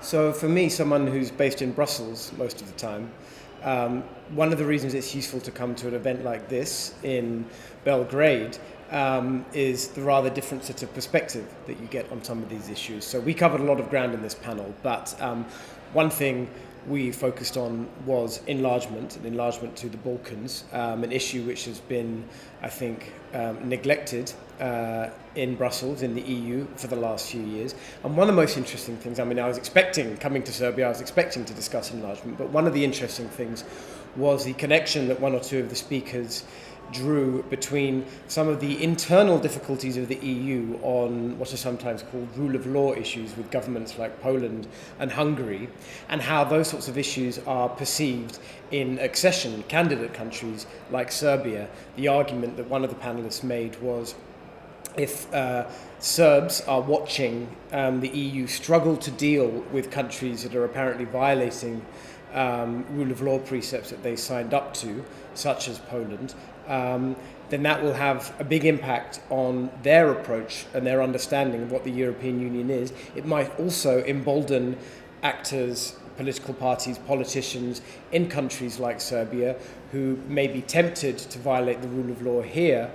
So for me, someone who's based in Brussels most of the time, one of the reasons it's useful to come to an event like this in Belgrade is the rather different sort of perspective that you get on some of these issues. So we covered a lot of ground in this panel, but one thing we focused on was enlargement to the Balkans, an issue which has been, I think, neglected in Brussels, in the EU, for the last few years. And one of the most interesting things, coming to Serbia, I was expecting to discuss enlargement, but one of the interesting things was the connection that one or two of the speakers drew between some of the internal difficulties of the EU on what are sometimes called rule of law issues with governments like Poland and Hungary, and how those sorts of issues are perceived in accession candidate countries like Serbia. The argument that one of the panelists made was, if Serbs are watching the EU struggle to deal with countries that are apparently violating rule of law precepts that they signed up to, such as Poland, then that will have a big impact on their approach and their understanding of what the European Union is. It might also embolden actors, political parties, politicians in countries like Serbia who may be tempted to violate the rule of law here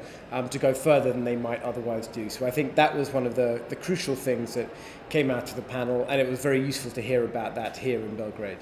to go further than they might otherwise do. So I think that was one of the crucial things that came out of the panel, and it was very useful to hear about that here in Belgrade.